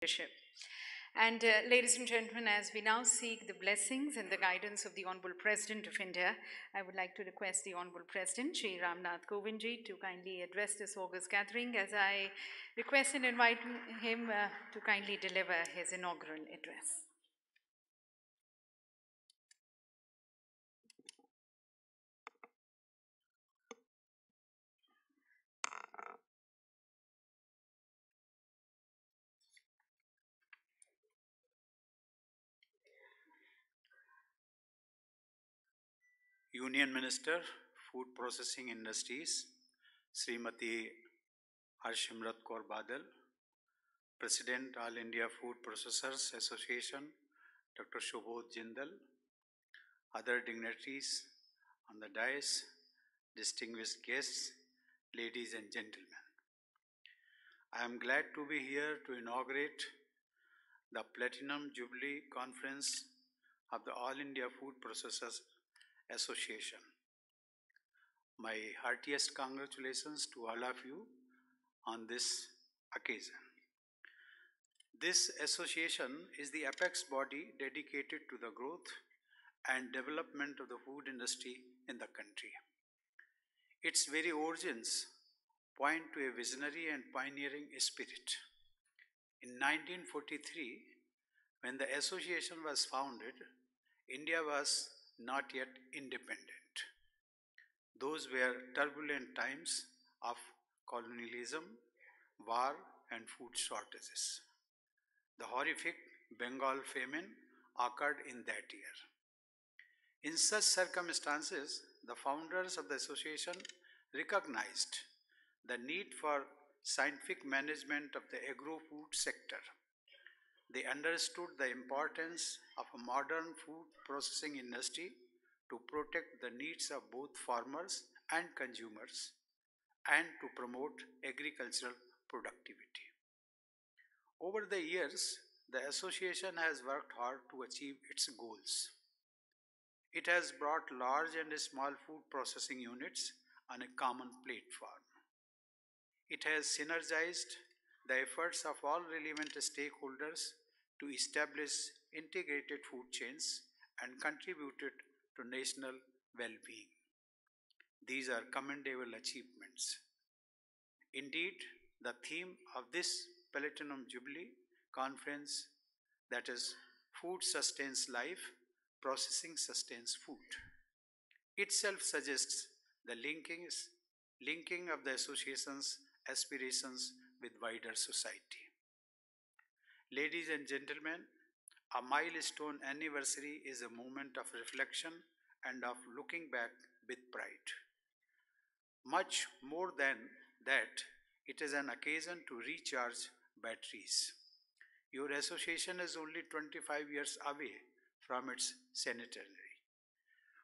leadership. And ladies and gentlemen, as we now seek the blessings and the guidance of the Honorable President of India, I would like to request the Honorable President, Shri Ramnath Kovindji, to kindly address this August gathering as I request and invite him to kindly deliver his inaugural address. Union Minister, Food Processing Industries, Srimati Harshimrat Kaur Badal, President, All India Food Processors Association, Dr. Shobhot Jindal, other dignitaries on the dais, distinguished guests, ladies and gentlemen. I am glad to be here to inaugurate the Platinum Jubilee Conference of the All India Food Processors Association. My heartiest congratulations to all of you on this occasion. This association is the apex body dedicated to the growth and development of the food industry in the country. Its very origins point to a visionary and pioneering spirit. In 1943, when the association was founded, India was not yet independent. Those were turbulent times of colonialism, war, and food shortages. The horrific Bengal famine occurred in that year. In such circumstances, the founders of the association recognized the need for scientific management of the agro-food sector. They understood the importance of a modern food processing industry to protect the needs of both farmers and consumers and to promote agricultural productivity. Over the years, the association has worked hard to achieve its goals. It has brought large and small food processing units on a common platform. It has synergized the efforts of all relevant stakeholders to establish integrated food chains and contributed to national well-being. These are commendable achievements. Indeed, the theme of this Platinum Jubilee Conference, that is, Food Sustains Life, Processing Sustains Food, itself suggests the linking of the association's aspirations with wider society. Ladies and gentlemen, a milestone anniversary is a moment of reflection and of looking back with pride. Much more than that, it is an occasion to recharge batteries. Your association is only 25 years away from its centenary.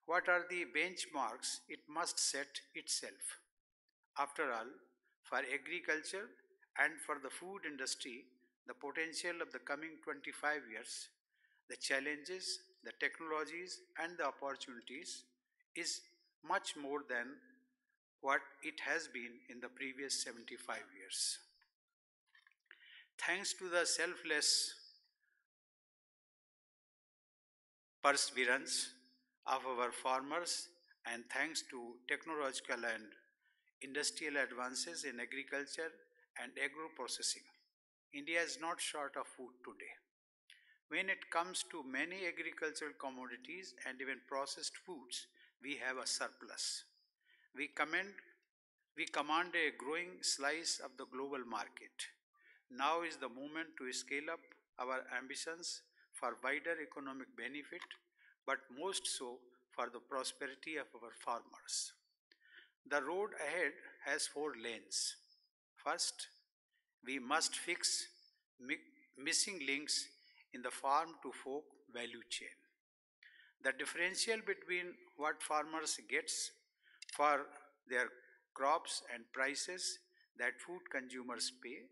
What are the benchmarks it must set itself? After all, for agriculture and for the food industry, the potential of the coming 25 years, the challenges, the technologies, and the opportunities is much more than what it has been in the previous 75 years. Thanks to the selfless perseverance of our farmers and thanks to technological and industrial advances in agriculture and agro-processing, India is not short of food today. When it comes to many agricultural commodities and even processed foods, we have a surplus. We command a growing slice of the global market. Now is the moment to scale up our ambitions for wider economic benefit, but most so for the prosperity of our farmers. The road ahead has 4 lanes. First, we must fix missing links in the farm to fork value chain. The differential between what farmers gets for their crops and prices that food consumers pay,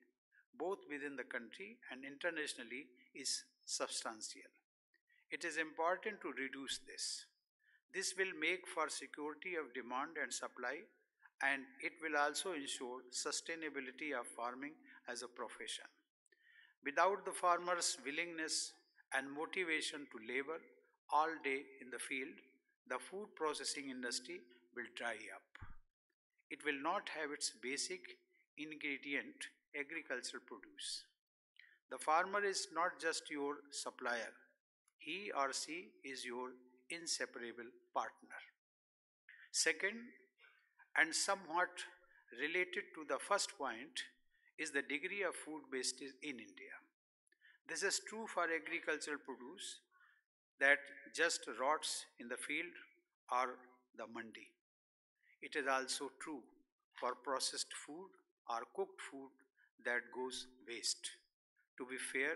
both within the country and internationally, is substantial. It is important to reduce this. This will make for security of demand and supply, and it will also ensure sustainability of farming as a profession. Without the farmer's willingness and motivation to labor all day in the field, the food processing industry will dry up. It will not have its basic ingredient, agricultural produce. The farmer is not just your supplier, he or she is your inseparable partner. Second, and somewhat related to the first point, is the degree of food wastage in India. This is true for agricultural produce that just rots in the field or the mandi. It is also true for processed food or cooked food that goes waste. To be fair,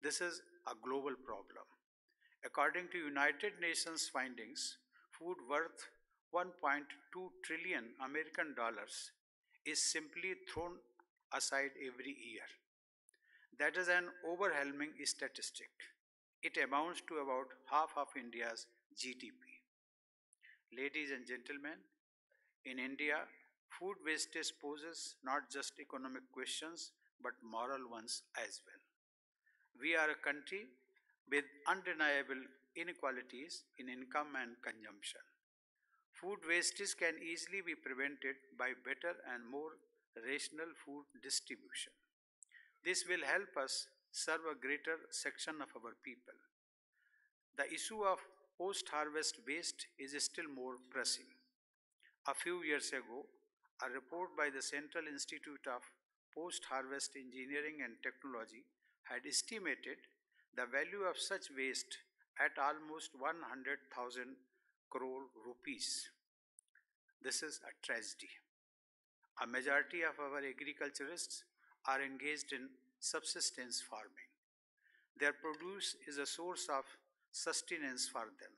this is a global problem. According to United Nations findings, food worth 1.2 trillion American dollars is simply thrown aside every year. That is an overwhelming statistic. It amounts to about half of India's GDP. Ladies and gentlemen, in India, food wastage poses not just economic questions but moral ones as well. We are a country with undeniable inequalities in income and consumption. Food wastage can easily be prevented by better and more rational food distribution. This will help us serve a greater section of our people. The issue of post harvest waste is still more pressing. A few years ago, a report by the Central Institute of Post Harvest Engineering and Technology had estimated the value of such waste at almost 100,000 crore rupees. This is a tragedy. A majority of our agriculturists are engaged in subsistence farming. Their produce is a source of sustenance for them.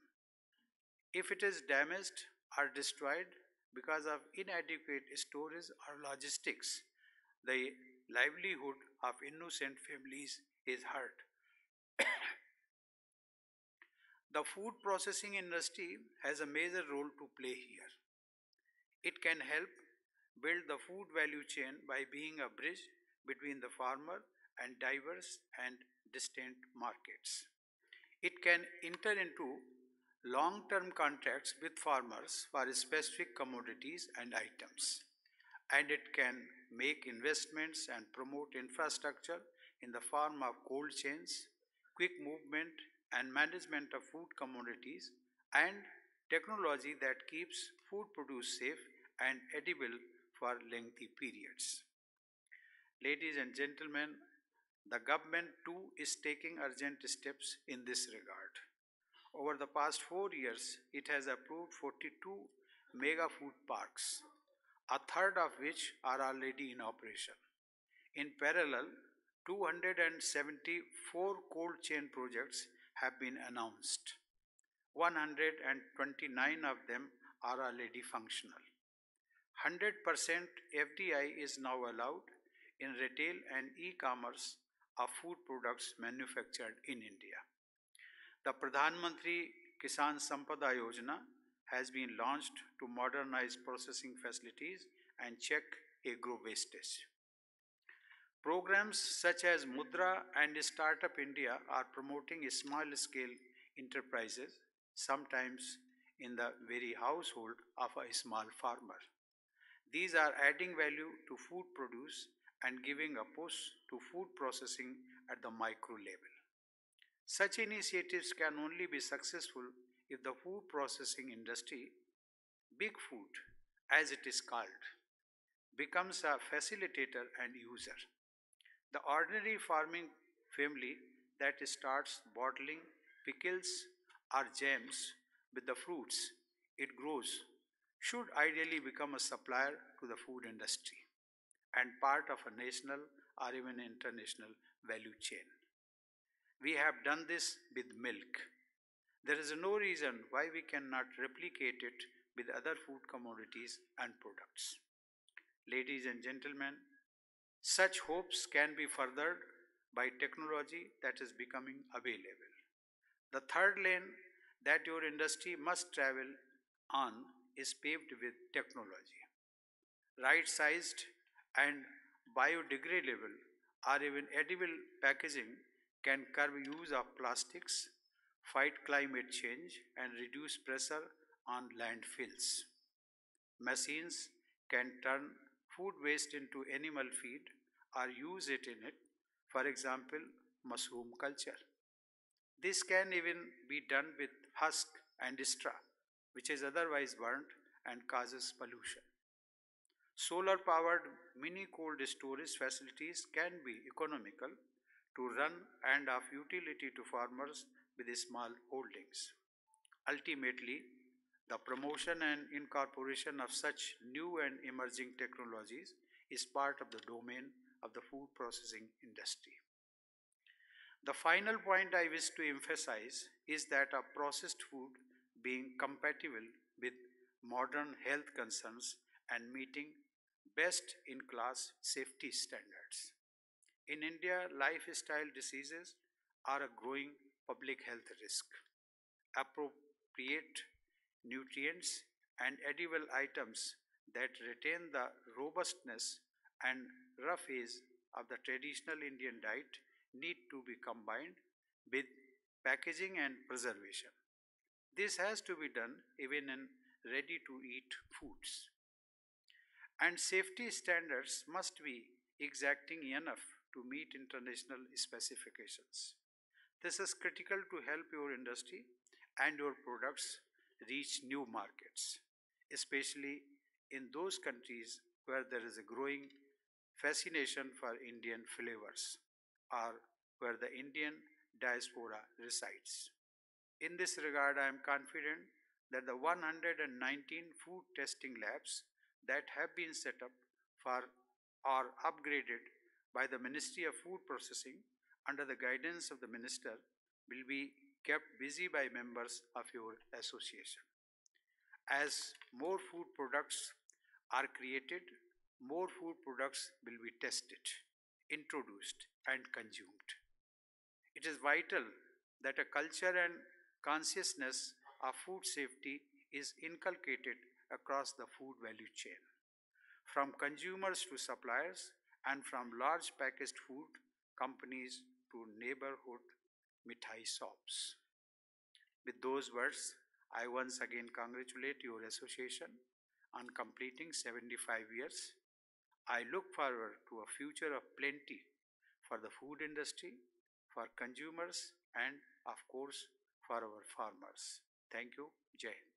If it is damaged or destroyed because of inadequate storage or logistics, the livelihood of innocent families is hurt. The food processing industry has a major role to play here. It can help build the food value chain by being a bridge between the farmer and diverse and distant markets. It can enter into long term contracts with farmers for specific commodities and items. And it can make investments and promote infrastructure in the form of cold chains, quick movement and management of food commodities, and technology that keeps food produce safe and edible for lengthy periods. Ladies and gentlemen, the government too is taking urgent steps in this regard. Over the past 4 years, it has approved 42 mega food parks, a third of which are already in operation. In parallel, 274 cold chain projects have been announced. 129 of them are already functional. 100% FDI is now allowed in retail and e-commerce of food products manufactured in India. The Pradhan Mantri Kisan Sampada Yojana has been launched to modernize processing facilities and check agro wastage. Programs such as Mudra and Startup India are promoting small scale enterprises, sometimes in the very household of a small farmer. These are adding value to food produce and giving a push to food processing at the micro level. Such initiatives can only be successful if the food processing industry, big food as it is called, becomes a facilitator and user. The ordinary farming family that starts bottling pickles or jams with the fruits it grows should ideally become a supplier to the food industry and part of a national or even international value chain. We have done this with milk. There is no reason why we cannot replicate it with other food commodities and products. Ladies and gentlemen, such hopes can be furthered by technology that is becoming available. The third lane that your industry must travel on is paved with technology. Right sized and biodegradable or even edible packaging can curb use of plastics, fight climate change, and reduce pressure on landfills. Machines can turn food waste into animal feed or use it in it, for example, mushroom culture. This can even be done with husk and straw, which is otherwise burnt and causes pollution. Solar powered mini cold storage facilities can be economical to run and of utility to farmers with small holdings. Ultimately, the promotion and incorporation of such new and emerging technologies is part of the domain of the food processing industry. The final point I wish to emphasize is that of processed food being compatible with modern health concerns and meeting best in class safety standards. In India, lifestyle diseases are a growing public health risk. Appropriate nutrients and edible items that retain the robustness and rough edge of the traditional Indian diet need to be combined with packaging and preservation. This has to be done even in ready to eat foods. And safety standards must be exacting enough to meet international specifications. This is critical to help your industry and your products reach new markets, especially in those countries where there is a growing fascination for Indian flavors or where the Indian diaspora resides. In this regard, I am confident that the 119 food testing labs that have been set up for or upgraded by the Ministry of Food Processing under the guidance of the Minister will be kept busy by members of your association. As more food products are created, more food products will be tested, introduced, and consumed. It is vital that a culture and consciousness of food safety is inculcated across the food value chain, from consumers to suppliers, and from large packaged food companies to neighborhood mithai shops. With those words, I once again congratulate your association on completing 75 years. I look forward to a future of plenty for the food industry, for consumers, and of course, for our farmers. Thank you. Jai Hind.